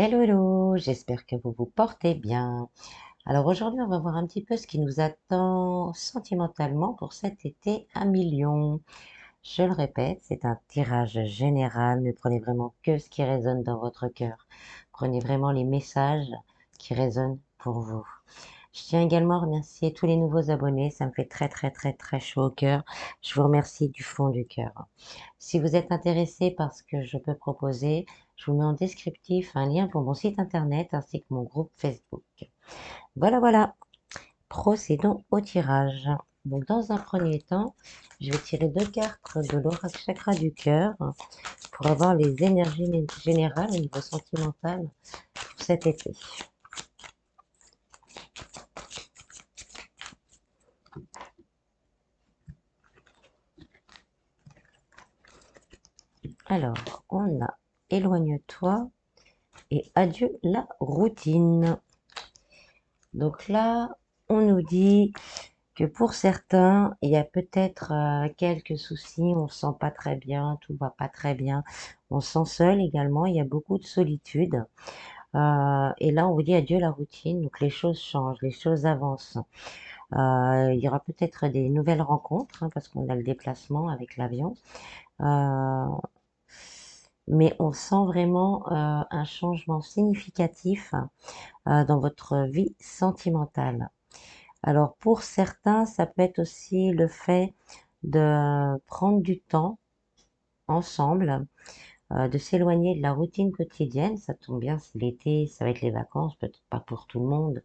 Hello, hello, j'espère que vous vous portez bien. Alors aujourd'hui, on va voir un petit peu ce qui nous attend sentimentalement pour cet été à million. Je le répète, c'est un tirage général. Ne prenez vraiment que ce qui résonne dans votre cœur. Prenez vraiment les messages qui résonnent pour vous. Je tiens également à remercier tous les nouveaux abonnés. Ça me fait très, très, très, très chaud au cœur. Je vous remercie du fond du cœur. Si vous êtes intéressé par ce que je peux proposer, je vous mets en descriptif un lien pour mon site internet ainsi que mon groupe Facebook. Voilà, voilà. Procédons au tirage. Donc, dans un premier temps, je vais tirer deux cartes de l'oracle chakra du cœur pour avoir les énergies générales au niveau sentimental pour cet été. Alors, on a éloigne-toi et adieu la routine. Donc là, on nous dit que pour certains, il y a peut-être quelques soucis, on se sent pas très bien, tout va pas très bien, on se sent seul également, il y a beaucoup de solitude. Et là, on vous dit adieu la routine, donc les choses changent, les choses avancent. Il y aura peut-être des nouvelles rencontres, hein, parce qu'on a le déplacement avec l'avion. Euh, mais on sent vraiment un changement significatif dans votre vie sentimentale. Alors pour certains, ça peut être aussi le fait de prendre du temps ensemble, de s'éloigner de la routine quotidienne. Ça tombe bien, c'est l'été, ça va être les vacances, peut-être pas pour tout le monde,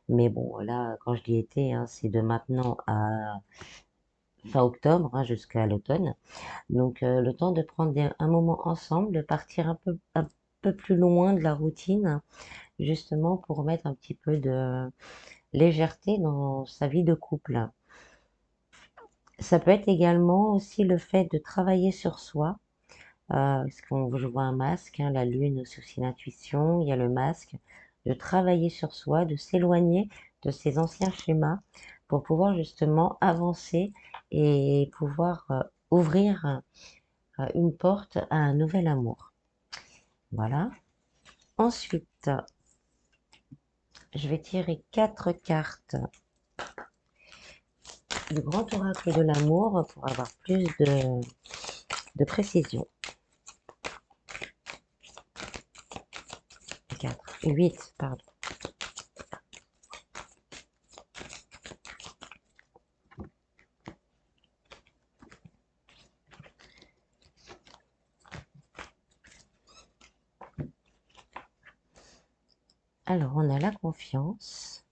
mais bon, là, quand je dis été, hein, c'est de maintenant à fin octobre, hein, jusqu'à l'automne. Donc le temps de prendre un moment ensemble, de partir un peu plus loin de la routine, justement pour mettre un petit peu de légèreté dans sa vie de couple. Ça peut être également aussi le fait de travailler sur soi, parce qu'on je vois un masque, hein, la lune, c'est aussi l'intuition, il y a le masque, de travailler sur soi, de s'éloigner de ces anciens schémas pour pouvoir justement avancer et pouvoir ouvrir une porte à un nouvel amour. Voilà. Ensuite, je vais tirer quatre cartes du grand oracle de l'amour pour avoir plus de précision. 4, 8, pardon. Alors, on a la confiance,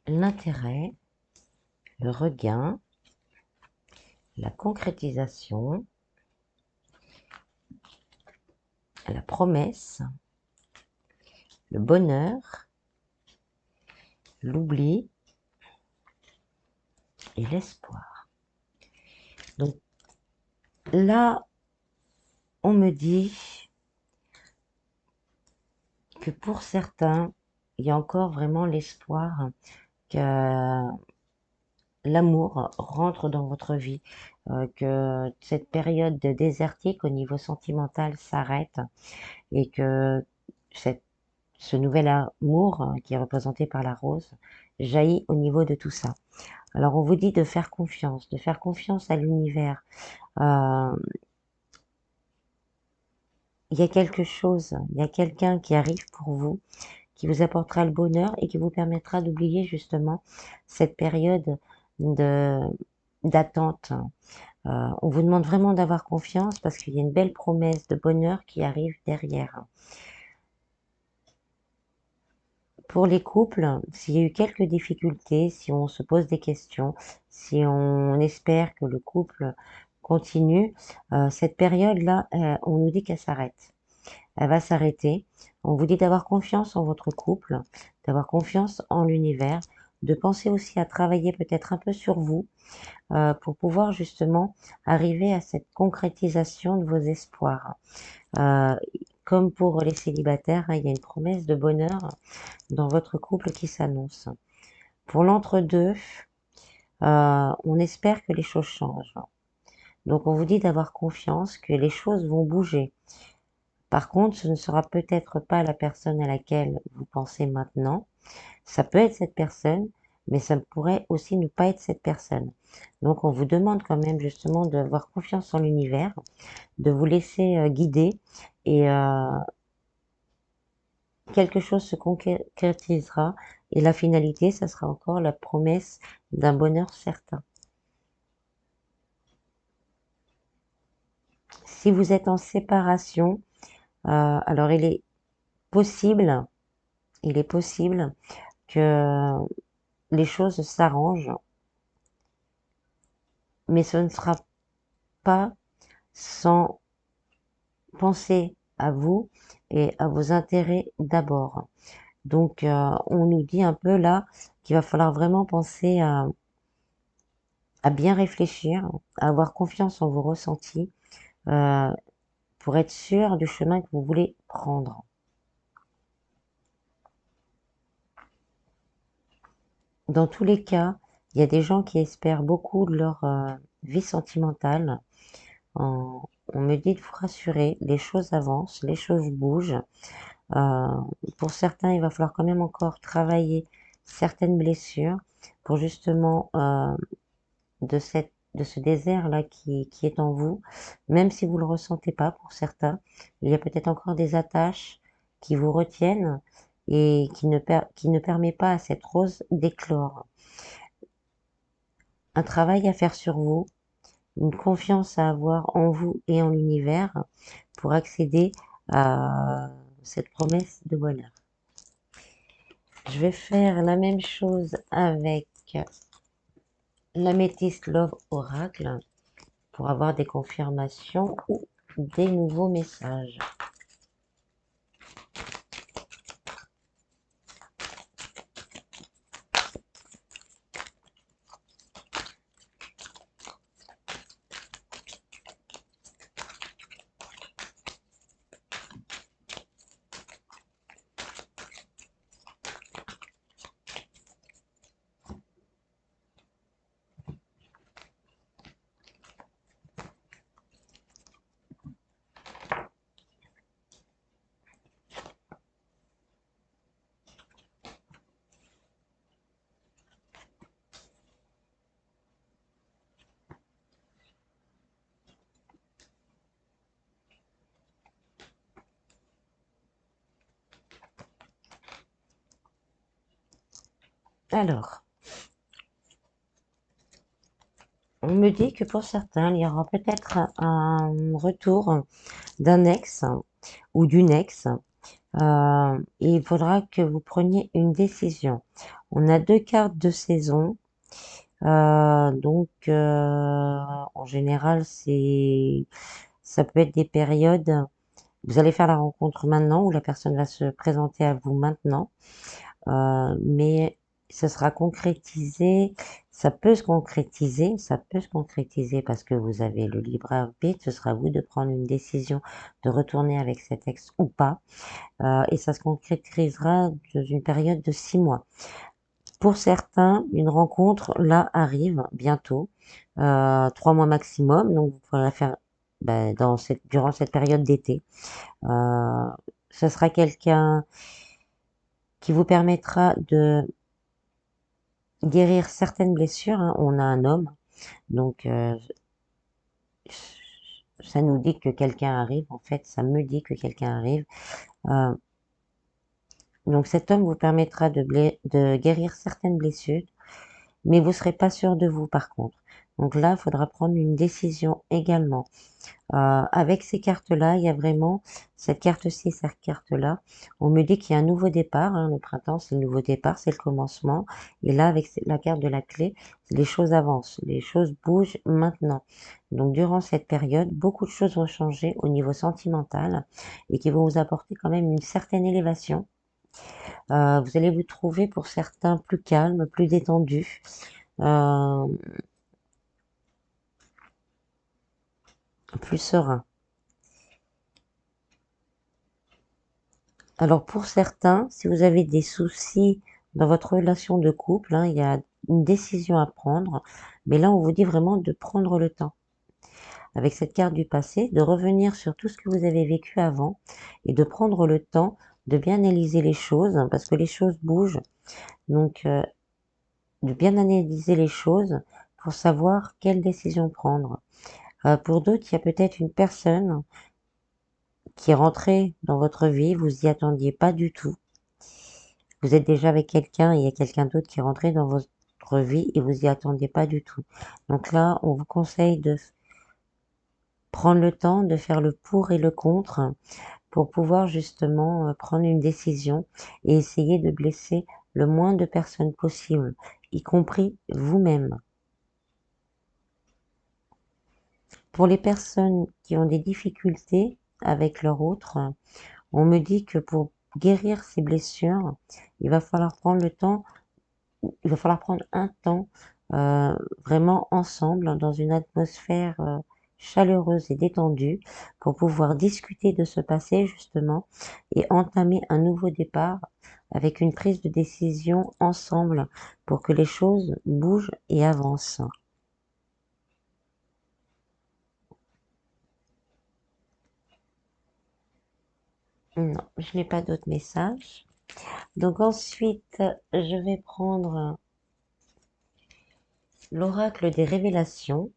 l'intérêt, le regain, la concrétisation, la promesse, le bonheur, l'oubli et l'espoir. Donc là, on me dit que pour certains, il y a encore vraiment l'espoir que l'amour rentre dans votre vie, que cette période de désertique au niveau sentimental s'arrête et que cette ce nouvel amour qui est représenté par la rose jaillit au niveau de tout ça. Alors on vous dit de faire confiance à l'univers. Euh, il y a quelque chose, il y a quelqu'un qui arrive pour vous, qui vous apportera le bonheur et qui vous permettra d'oublier justement cette période de d'attente. On vous demande vraiment d'avoir confiance parce qu'il y a une belle promesse de bonheur qui arrive derrière. Pour les couples, s'il y a eu quelques difficultés, si on se pose des questions, si on espère que le couple continue, cette période-là, on nous dit qu'elle s'arrête. Elle va s'arrêter. On vous dit d'avoir confiance en votre couple, d'avoir confiance en l'univers, de penser aussi à travailler peut-être un peu sur vous pour pouvoir justement arriver à cette concrétisation de vos espoirs. Euh, Comme pour les célibataires, hein, il y a une promesse de bonheur dans votre couple qui s'annonce. Pour l'entre-deux, on espère que les choses changent. Donc on vous dit d'avoir confiance, que les choses vont bouger. Par contre, ce ne sera peut-être pas la personne à laquelle vous pensez maintenant. Ça peut être cette personne, mais ça pourrait aussi ne pas être cette personne. Donc, on vous demande quand même justement d'avoir confiance en l'univers, de vous laisser guider et quelque chose se concrétisera et la finalité, ça sera encore la promesse d'un bonheur certain. Si vous êtes en séparation, alors il est possible que les choses s'arrangent, mais ce ne sera pas sans penser à vous et à vos intérêts d'abord. Donc, on nous dit un peu là qu'il va falloir vraiment penser à bien réfléchir, à avoir confiance en vos ressentis, euh, pour être sûr du chemin que vous voulez prendre. Dans tous les cas, il y a des gens qui espèrent beaucoup de leur vie sentimentale. On me dit de vous rassurer, les choses avancent, les choses bougent. Euh, pour certains, il va falloir quand même encore travailler certaines blessures pour justement de ce désert-là qui est en vous, même si vous le ressentez pas pour certains, il y a peut-être encore des attaches qui vous retiennent et qui ne permet pas à cette rose d'éclore. Un travail à faire sur vous, une confiance à avoir en vous et en l'univers pour accéder à cette promesse de bonheur. Je vais faire la même chose avec l'améthyste Love Oracle pour avoir des confirmations ou des nouveaux messages. Alors, on me dit que pour certains, il y aura peut-être un retour d'un ex ou d'une ex. Et il faudra que vous preniez une décision. On a deux cartes de saison. Donc, en général, ça peut être des périodes. Vous allez faire la rencontre maintenant ou la personne va se présenter à vous maintenant. Mais ce sera concrétisé, ça peut se concrétiser parce que vous avez le libre arbitre, ce sera à vous de prendre une décision de retourner avec cet ex ou pas, et ça se concrétisera dans une période de 6 mois. Pour certains, une rencontre là arrive bientôt, 3 mois maximum, donc vous pourrez la faire durant cette période d'été. Ce sera quelqu'un qui vous permettra de guérir certaines blessures, hein. On a un homme, donc ça nous dit que quelqu'un arrive, en fait, ça me dit que quelqu'un arrive. Euh, donc cet homme vous permettra de guérir certaines blessures, mais vous ne serez pas sûr de vous par contre. Donc là, il faudra prendre une décision également. Avec ces cartes-là, il y a vraiment cette carte-ci, cette carte-là. On me dit qu'il y a un nouveau départ, hein. Le printemps, c'est le nouveau départ, c'est le commencement. Et là, avec la carte de la clé, les choses avancent, les choses bougent maintenant. Donc, durant cette période, beaucoup de choses vont changer au niveau sentimental et qui vont vous apporter quand même une certaine élévation. Vous allez vous trouver pour certains plus calme, plus détendu. Euh, Plus serein. Alors pour certains, si vous avez des soucis dans votre relation de couple, hein, il y a une décision à prendre, mais là on vous dit vraiment de prendre le temps. avec cette carte du passé, de revenir sur tout ce que vous avez vécu avant et de prendre le temps de bien analyser les choses, hein, parce que les choses bougent. Donc, de bien analyser les choses pour savoir quelle décision prendre. Pour d'autres, il y a peut-être une personne qui est rentrée dans votre vie, vous y attendiez pas du tout. Vous êtes déjà avec quelqu'un et il y a quelqu'un d'autre qui est rentré dans votre vie et vous y attendiez pas du tout. Donc là, on vous conseille de prendre le temps de faire le pour et le contre pour pouvoir justement prendre une décision et essayer de blesser le moins de personnes possible, y compris vous-même. Pour les personnes qui ont des difficultés avec leur autre, on me dit que pour guérir ces blessures, il va falloir prendre le temps, il va falloir prendre un temps vraiment ensemble dans une atmosphère chaleureuse et détendue pour pouvoir discuter de ce passé justement et entamer un nouveau départ avec une prise de décision ensemble pour que les choses bougent et avancent. Non, je n'ai pas d'autres messages. Donc ensuite, je vais prendre l'oracle des révélations.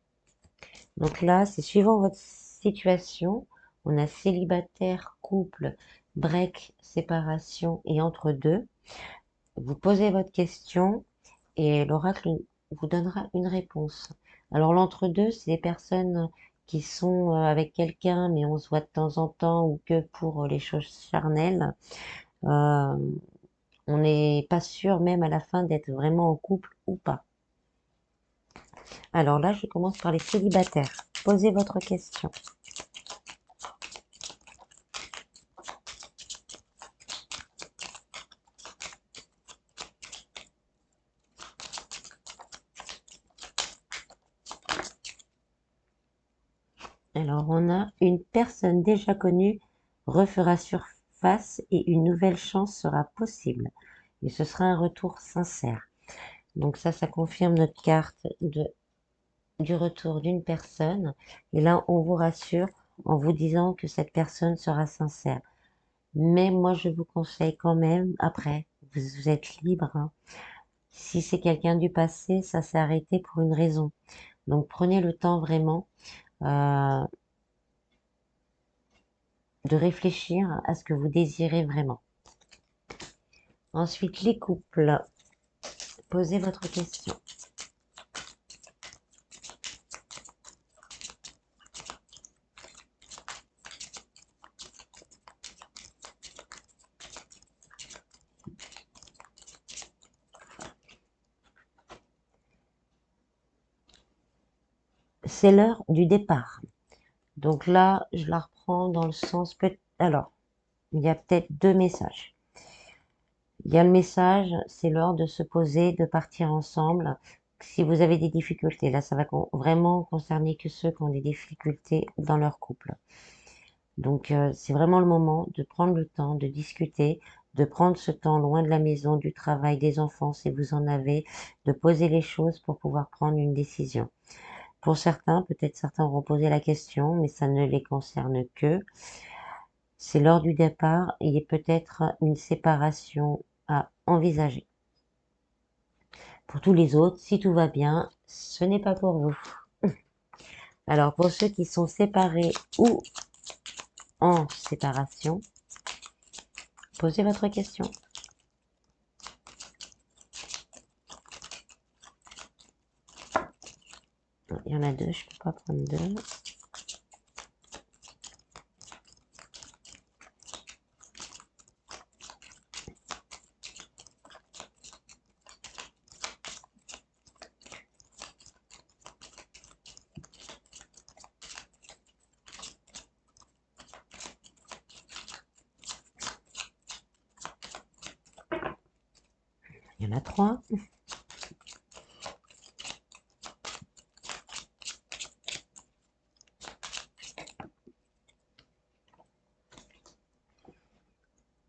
Donc là, c'est suivant votre situation. On a célibataire, couple, break, séparation et entre deux. Vous posez votre question et l'oracle vous donnera une réponse. Alors l'entre-deux, c'est les personnes qui sont avec quelqu'un, mais on se voit de temps en temps ou que pour les choses charnelles. Euh, on n'est pas sûr même à la fin d'être vraiment en couple ou pas. Alors là, je commence par les célibataires. Posez votre question. Alors, on a une personne déjà connue refera surface et une nouvelle chance sera possible. Et ce sera un retour sincère. Donc ça confirme notre carte du retour d'une personne. Et là, on vous rassure en vous disant que cette personne sera sincère. Mais moi, je vous conseille quand même, après, vous êtes libre, hein. Si c'est quelqu'un du passé, ça s'est arrêté pour une raison. Donc prenez le temps vraiment euh, de réfléchir à ce que vous désirez vraiment. Ensuite, les couples. Posez votre question. C'est l'heure du départ. Donc là, je la reprends dans le sens... Alors, il y a peut-être deux messages. Il y a le message, c'est l'heure de se poser, de partir ensemble. Si vous avez des difficultés, là, ça va vraiment concerner que ceux qui ont des difficultés dans leur couple. Donc, c'est vraiment le moment de prendre le temps de discuter, de prendre ce temps loin de la maison, du travail, des enfants, si vous en avez, de poser les choses pour pouvoir prendre une décision. Pour certains, peut-être certains auront posé la question, mais ça ne les concerne que. C'est l'heure du départ et peut-être une séparation à envisager. Pour tous les autres, si tout va bien, ce n'est pas pour vous. Alors, pour ceux qui sont séparés ou en séparation, posez votre question. Il y en a deux, je ne peux pas prendre deux. Il y en a trois.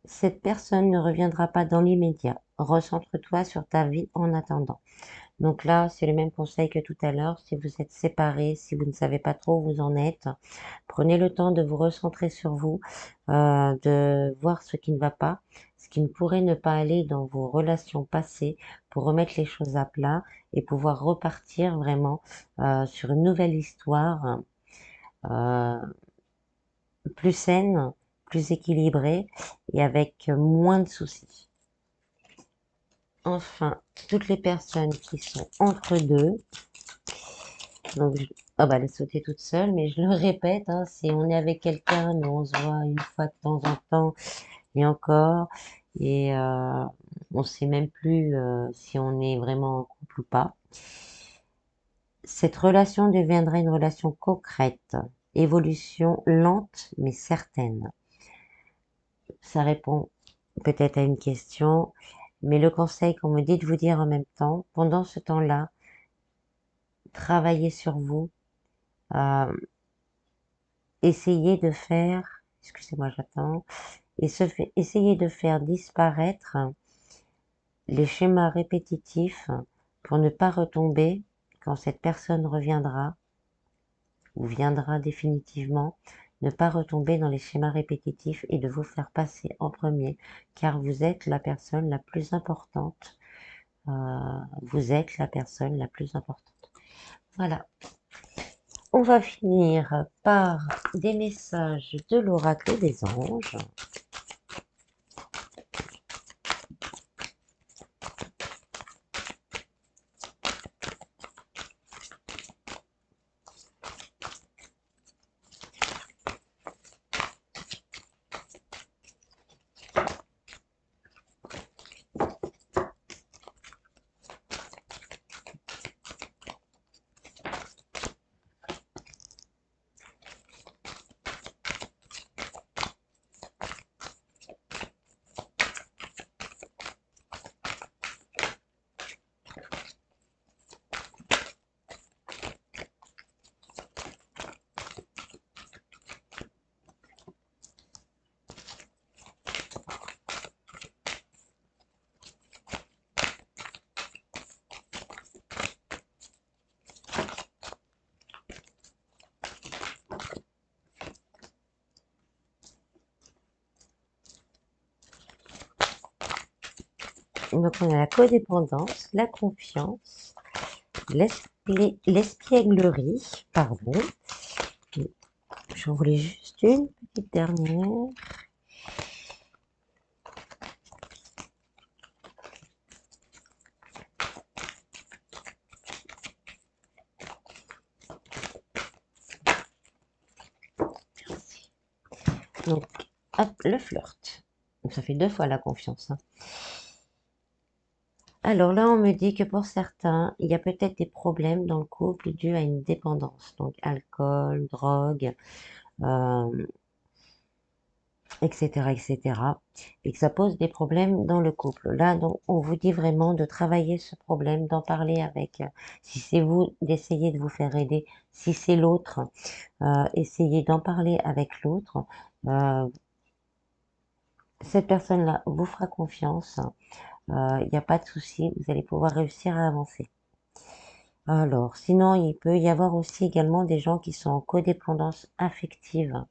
Cette personne ne reviendra pas dans l'immédiat. Recentre-toi sur ta vie en attendant. Donc là, c'est le même conseil que tout à l'heure. Si vous êtes séparés, si vous ne savez pas trop où vous en êtes, prenez le temps de vous recentrer sur vous, de voir ce qui ne va pas, ce qui ne pourrait ne pas aller dans vos relations passées pour remettre les choses à plat et pouvoir repartir vraiment sur une nouvelle histoire euh, plus saine, plus équilibrée et avec moins de soucis. Enfin, toutes les personnes qui sont entre deux, donc ah bah elle est sautée toute seule, mais je le répète, hein, si on est avec quelqu'un, mais on se voit une fois de temps en temps, et encore, et on sait même plus si on est vraiment en couple ou pas. Cette relation deviendra une relation concrète, évolution lente mais certaine. Ça répond peut-être à une question, mais le conseil qu'on me dit de vous dire en même temps, pendant ce temps-là, travaillez sur vous, euh, essayez de faire, excusez-moi j'attends, essayez de faire disparaître les schémas répétitifs pour ne pas retomber quand cette personne reviendra ou viendra définitivement, ne pas retomber dans les schémas répétitifs et de vous faire passer en premier, car vous êtes la personne la plus importante. Vous êtes la personne la plus importante. Voilà. On va finir par des messages de l'oracle des anges. Donc on a la codépendance, la confiance, l'espièglerie, pardon. J'en voulais juste une petite dernière. Donc, hop, le flirt. Donc, ça fait 2 fois la confiance. Hein. Alors là, on me dit que pour certains, il y a peut-être des problèmes dans le couple dus à une dépendance. Donc, alcool, drogue, euh, etc., etc. Et que ça pose des problèmes dans le couple. Là, donc, on vous dit vraiment de travailler ce problème, d'en parler avec, si c'est vous, d'essayer de vous faire aider. Si c'est l'autre, essayez d'en parler avec l'autre. Cette personne-là vous fera confiance. Il n'y a pas de souci, vous allez pouvoir réussir à avancer. Alors, sinon, il peut y avoir aussi également des gens qui sont en codépendance affective.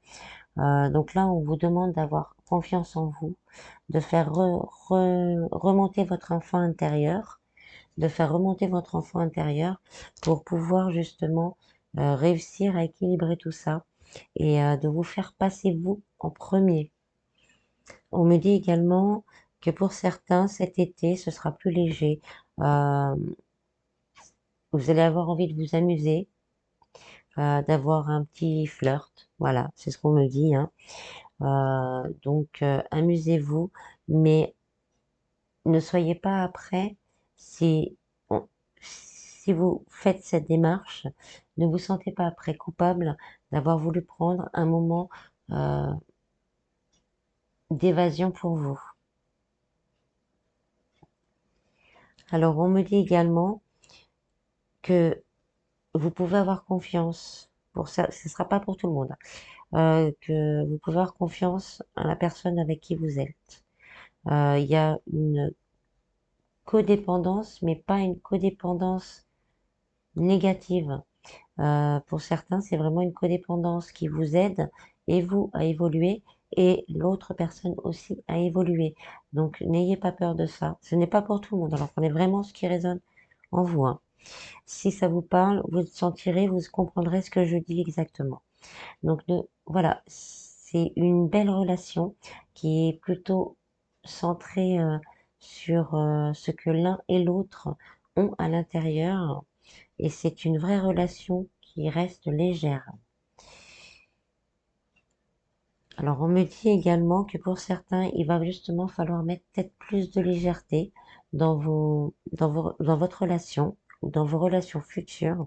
Donc là, on vous demande d'avoir confiance en vous, de faire remonter votre enfant intérieur, de faire remonter votre enfant intérieur pour pouvoir justement réussir à équilibrer tout ça et de vous faire passer vous en premier. On me dit également que pour certains, cet été, ce sera plus léger. Euh, Vous allez avoir envie de vous amuser, d'avoir un petit flirt. Voilà, c'est ce qu'on me dit. Hein. Donc, amusez-vous, mais ne soyez pas après si, si vous faites cette démarche, ne vous sentez pas après coupable d'avoir voulu prendre un moment euh, d'évasion pour vous. Alors, on me dit également que vous pouvez avoir confiance. Pour ça, ce ne sera pas pour tout le monde. Que vous pouvez avoir confiance à la personne avec qui vous êtes. Il y a une codépendance, mais pas une codépendance négative. Pour certains, c'est vraiment une codépendance qui vous aide et vous à évoluer et l'autre personne aussi à évoluer. Donc, n'ayez pas peur de ça. Ce n'est pas pour tout le monde. Alors, prenez vraiment ce qui résonne en vous, hein. Si ça vous parle, vous sentirez, vous comprendrez ce que je dis exactement. Donc, voilà, c'est une belle relation qui est plutôt centrée sur ce que l'un et l'autre ont à l'intérieur. Et c'est une vraie relation qui reste légère. Alors, on me dit également que pour certains, il va justement falloir mettre peut-être plus de légèreté dans votre relation ou dans vos relations futures,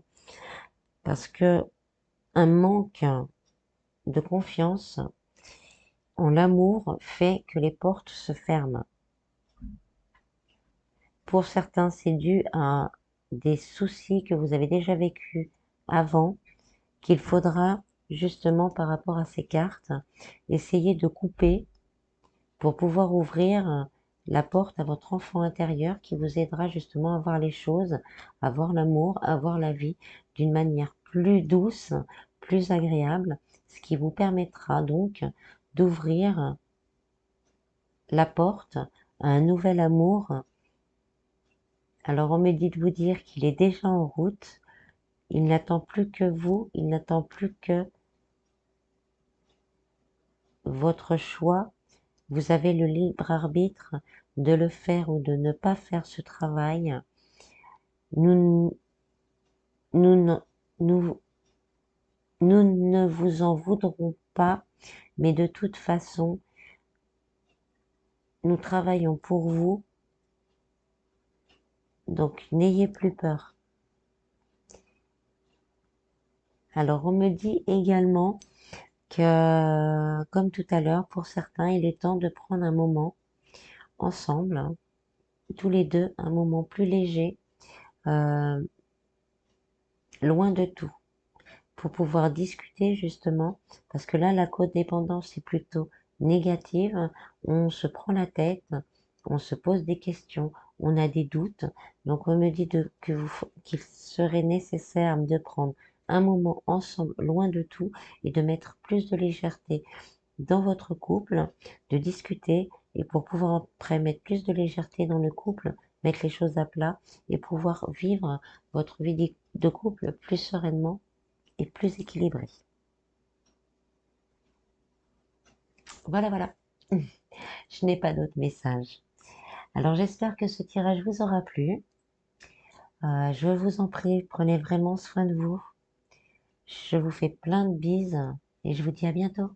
parce que un manque de confiance en l'amour fait que les portes se ferment. Pour certains, c'est dû à des soucis que vous avez déjà vécus avant, qu'il faudra justement par rapport à ces cartes, essayer de couper pour pouvoir ouvrir la porte à votre enfant intérieur qui vous aidera justement à voir les choses, à voir l'amour, à voir la vie d'une manière plus douce, plus agréable, ce qui vous permettra donc d'ouvrir la porte à un nouvel amour. Alors on me dit de vous dire qu'il est déjà en route, il n'attend plus que vous, il n'attend plus que votre choix. Vous avez le libre arbitre de le faire ou de ne pas faire ce travail. Nous, nous, nous, nous ne vous en voudrons pas, mais de toute façon, nous travaillons pour vous, donc n'ayez plus peur. Alors, on me dit également que, comme tout à l'heure, pour certains, il est temps de prendre un moment ensemble, hein, tous les deux, un moment plus léger, euh, loin de tout, pour pouvoir discuter justement, parce que là, la codépendance est plutôt négative, on se prend la tête, on se pose des questions, on a des doutes, donc on me dit qu'il serait nécessaire de prendre un moment ensemble, loin de tout, et de mettre plus de légèreté dans votre couple, de discuter, et pour pouvoir après mettre plus de légèreté dans le couple, mettre les choses à plat, et pouvoir vivre votre vie de couple plus sereinement et plus équilibré. Voilà, voilà. Je n'ai pas d'autres messages. Alors j'espère que ce tirage vous aura plu. Je vous en prie, prenez vraiment soin de vous. Je vous fais plein de bises et je vous dis à bientôt.